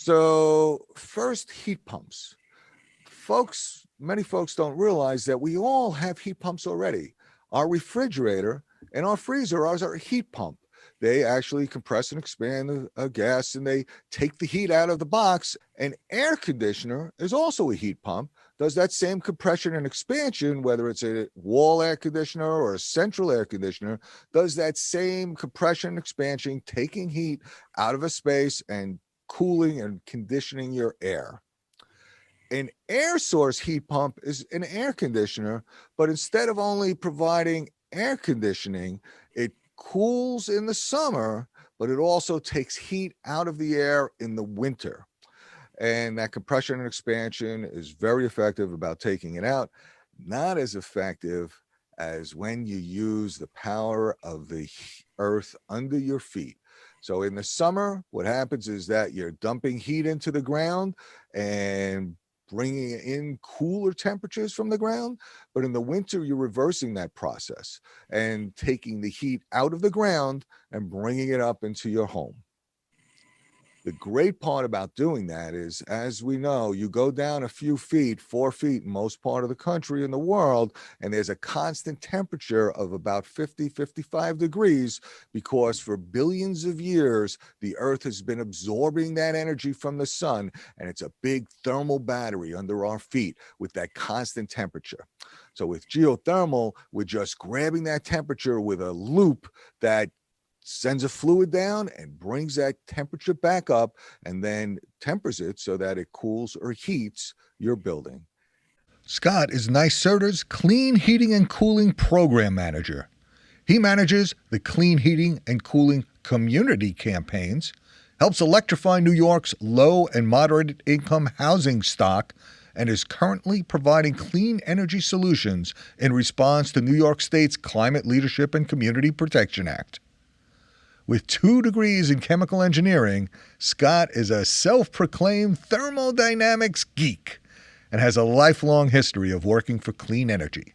So first, heat pumps. Many folks don't realize that we all have heat pumps already. Our refrigerator and our freezer are a heat pump. They actually compress and expand a gas, and they take the heat out of the box. An air conditioner is also a heat pump, does that same compression and expansion, whether it's a wall air conditioner or a central air conditioner, does that same compression and expansion, taking heat out of a space and cooling and conditioning your air. An air source heat pump is an air conditioner, but instead of only providing air conditioning, it cools in the summer, but it also takes heat out of the air in the winter. And that compression and expansion is very effective about taking it out, not as effective as when you use the power of the earth under your feet. So in the summer, what happens is that you're dumping heat into the ground and bringing in cooler temperatures from the ground. But in the winter, you're reversing that process and taking the heat out of the ground and bringing it up into your home. The great part about doing that is, as we know, you go down a few feet, 4 feet in most part of the country in the world, and there's a constant temperature of about 50, 55 degrees, because for billions of years, the earth has been absorbing that energy from the sun, and it's a big thermal battery under our feet with that constant temperature. So with geothermal, we're just grabbing that temperature with a loop that sends a fluid down and brings that temperature back up, and then tempers it so that it cools or heats your building. Scott is NYSERDA's Clean Heating and Cooling Program Manager. He manages the clean heating and cooling community campaigns, helps electrify New York's low and moderate income housing stock, and is currently providing clean energy solutions in response to New York State's Climate Leadership and Community Protection Act. With 2 degrees in chemical engineering, Scott is a self-proclaimed thermodynamics geek and has a lifelong history of working for clean energy.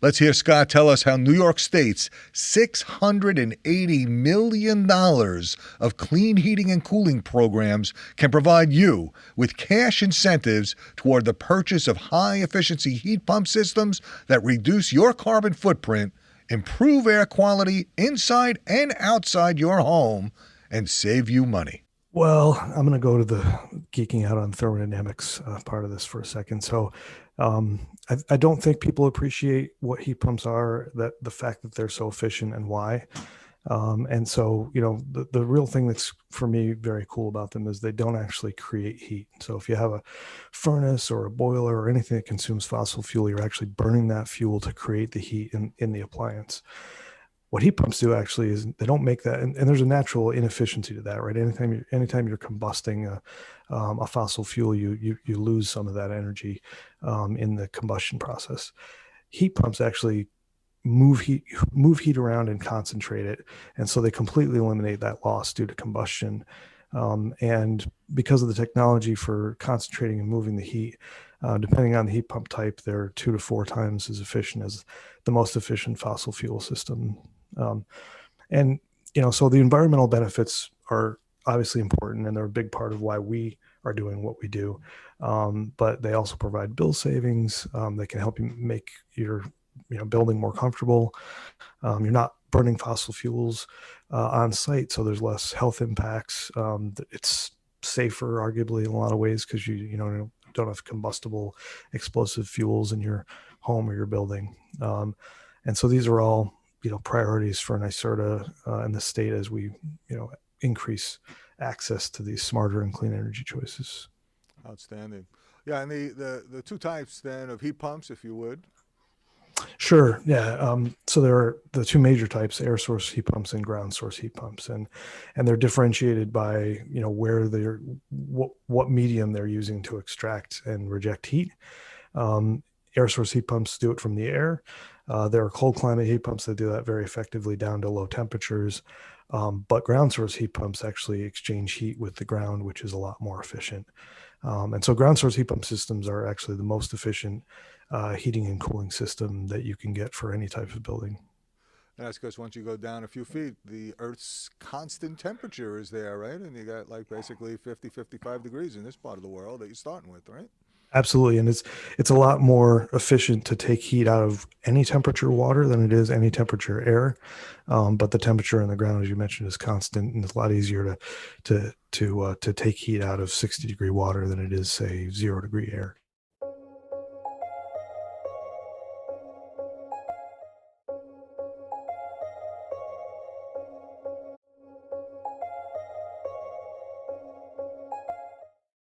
Let's hear Scott tell us how New York State's $680 million of clean heating and cooling programs can provide you with cash incentives toward the purchase of high-efficiency heat pump systems that reduce your carbon footprint, improve air quality inside and outside your home, and save you money. Well, I'm going to go to the geeking out on thermodynamics part of this for a second. So I don't think people appreciate what heat pumps are, that the fact that they're so efficient and why. And so, the real thing that's for me very cool about them is they don't actually create heat. So if you have a furnace or a boiler or anything that consumes fossil fuel, you're actually burning that fuel to create the heat in the appliance. What heat pumps do actually is they don't make that, and there's a natural inefficiency to that, right? Anytime you're combusting a fossil fuel, you lose some of that energy in the combustion process. Heat pumps actually move heat around and concentrate it, and so they completely eliminate that loss due to combustion. And because of the technology for concentrating and moving the heat, depending on the heat pump type, they're 2 to 4 times as efficient as the most efficient fossil fuel system. And so the environmental benefits are obviously important, and they're a big part of why we are doing what we do. But they also provide bill savings. They can help you make your building more comfortable. You're not burning fossil fuels on site, so there's less health impacts. It's safer, arguably, in a lot of ways, because you don't have combustible explosive fuels in your home or your building. And so these are all priorities for NYSERDA and the state as we increase access to these smarter and clean energy choices. Outstanding. Yeah, and the 2 types then of heat pumps, if you would. Sure. Yeah. So there are the 2 major types: air source heat pumps and ground source heat pumps, and they're differentiated by where they're what medium they're using to extract and reject heat. Air source heat pumps do it from the air. There are cold climate heat pumps that do that very effectively down to low temperatures. But ground source heat pumps actually exchange heat with the ground, which is a lot more efficient. And so ground source heat pump systems are actually the most efficient heating and cooling system that you can get for any type of building. And that's because once you go down a few feet, the Earth's constant temperature is there, right? And you got like basically 50, 55 degrees in this part of the world that you're starting with, right? Absolutely, and it's a lot more efficient to take heat out of any temperature water than it is any temperature air. But the temperature in the ground, as you mentioned, is constant, and it's a lot easier to take heat out of 60-degree water than it is, say, 0-degree air.